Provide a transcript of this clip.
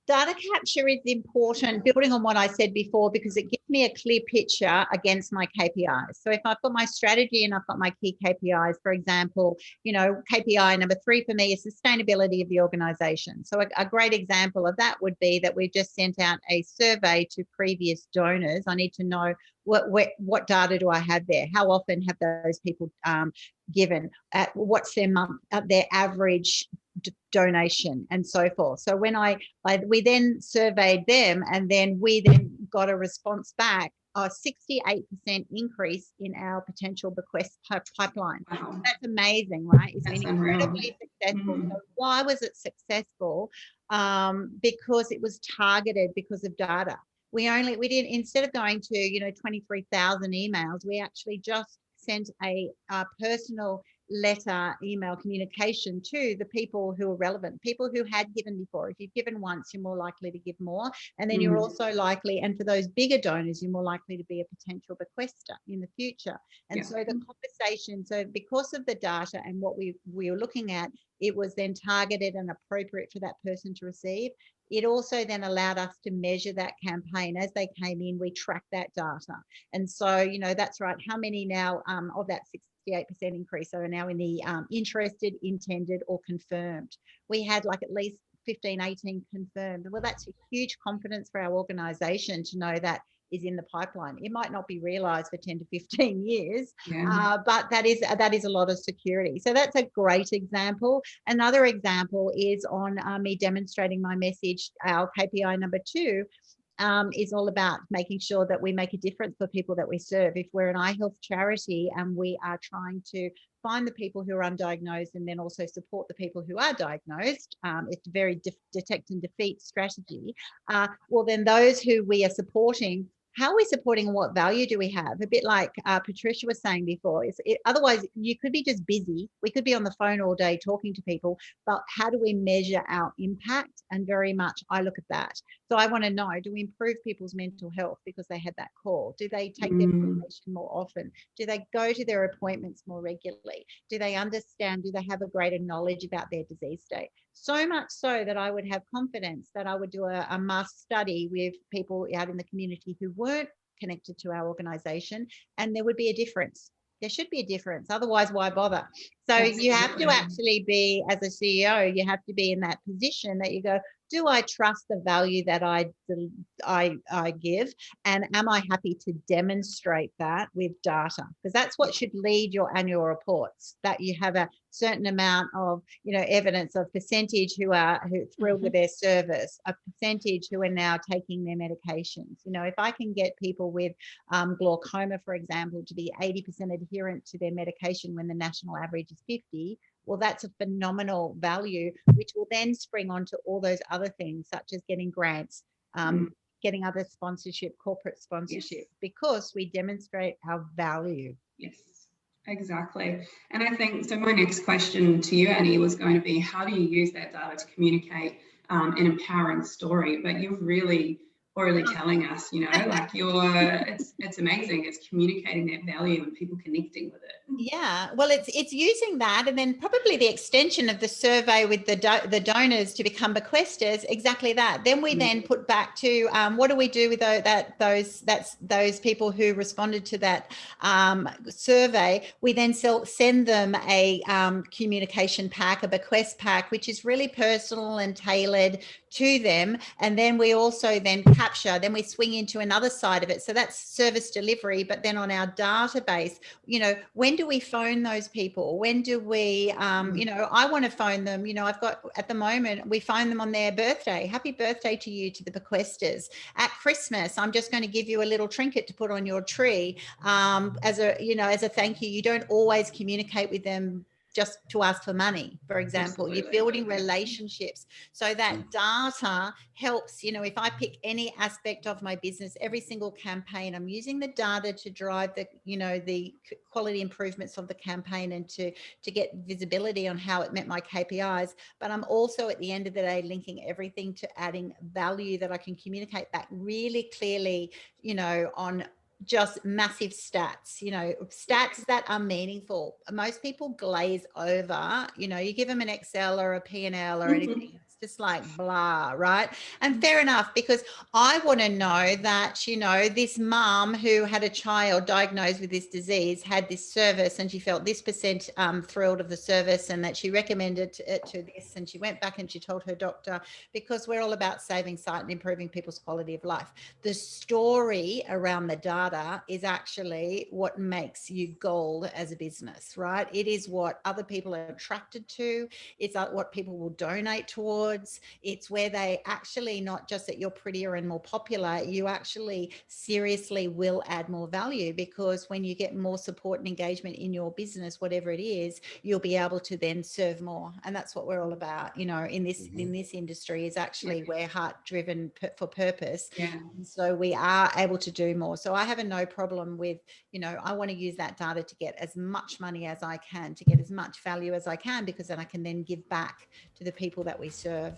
Data capture is important, building on what I said before, because it gives me a clear picture against my KPIs. So if I've got my strategy and I've got my key KPIs, for example, KPI number 3 for me is sustainability of the organization. So a great example of that would be that we've just sent out a survey to previous donors. I need to know what data do I have there? How often have those people given? What's their average donation, and so forth. So when we then surveyed them, and then we then got a response back, a 68% increase in our potential bequest pipeline. Wow. That's amazing, right? It's That's been unreal. incredibly successful. So why was it successful? Because it was targeted because of data. We didn't, instead of going to 23,000 emails, we actually just sent a personal letter, email communication to the people who are relevant, people who had given before. If you've given once, you're more likely to give more. And then you're also likely, and for those bigger donors, you're more likely to be a potential bequester in the future. And so the conversation, so because of the data and what we were looking at, it was then targeted and appropriate for that person to receive. It also then allowed us to measure that campaign. As they came in, we tracked that data. And so, that's right. How many now of that 68% increase are now in the interested, intended, or confirmed? We had like at least 15, 18 confirmed. Well, that's a huge confidence for our organisation to know that is in the pipeline. It might not be realised for 10 to 15 years, but that is a lot of security. So that's a great example. Another example is on me demonstrating my message. Our KPI number 2 is all about making sure that we make a difference for people that we serve. If we're an eye health charity and we are trying to find the people who are undiagnosed and then also support the people who are diagnosed, it's a very detect and defeat strategy. Well, then those who we are supporting, how are we supporting and what value do we have? A bit like Patricia was saying before, otherwise you could be just busy. We could be on the phone all day talking to people, but how do we measure our impact? And very much I look at that. So I want to know, do we improve people's mental health because they had that call? Do they take their medication more often? Do they go to their appointments more regularly? Do they understand? Do they have a greater knowledge about their disease state? So much so that I would have confidence that I would do a mass study with people out in the community who weren't connected to our organisation, and there would be a difference. There should be a difference. Otherwise, why bother? So you have to actually be, as a CEO, you have to be in that position that you go, do I trust the value that I give? And am I happy to demonstrate that with data? Because that's what should lead your annual reports, that you have a certain amount of, evidence of percentage who are thrilled with their service, a percentage who are now taking their medications. If I can get people with glaucoma, for example, to be 80% adherent to their medication when the national average is 50, well, that's a phenomenal value, which will then spring onto all those other things, such as getting grants, getting other sponsorship, corporate sponsorship, because we demonstrate our value. Yes, exactly. And I think, so my next question to you, Annie, was going to be, how do you use that data to communicate an empowering story? But you've really already telling us, like it's amazing. It's communicating that value and people connecting with it. Yeah, well, it's using that, and then probably the extension of the survey with the donors to become bequesters. Exactly that. Then we then put back to what do we do with those people who responded to that survey? We then send them a communication pack, a bequest pack, which is really personal and tailored to them. And then we also then capture, then we swing into another side of it. So that's service delivery, but then on our database, when do we phone those people? When do we, I want to phone them, I've got, at the moment, we phone them on their birthday. Happy birthday to you, to the bequesters. At Christmas, I'm just going to give you a little trinket to put on your tree as a thank you. You don't always communicate with them just to ask for money, for example. Absolutely. You're building relationships. So that data helps, if I pick any aspect of my business, every single campaign, I'm using the data to drive the, the quality improvements of the campaign and to get visibility on how it met my KPIs. But I'm also, at the end of the day, linking everything to adding value that I can communicate back really clearly, on just massive stats, stats that are meaningful. Most people glaze over, you give them an Excel or a P&L or anything. just like blah, right? And fair enough, because I want to know that, you know, this mum who had a child diagnosed with this disease had this service and she felt this percent thrilled of the service, and that she recommended it to this, and she went back and she told her doctor, because we're all about saving sight and improving people's quality of life. The story around the data is actually what makes you gold as a business, right? It is what other people are attracted to. It's what people will donate towards. It's where they actually, not just that you're prettier and more popular, you actually seriously will add more value, because when you get more support and engagement in your business, whatever it is, you'll be able to then serve more. And that's what we're all about, you know, in this industry, is actually we're heart driven for purpose. Yeah. And so we are able to do more. So I have no problem with, you know, I want to use that data to get as much money as I can, to get as much value as I can, because then I can then give back to the people that we serve.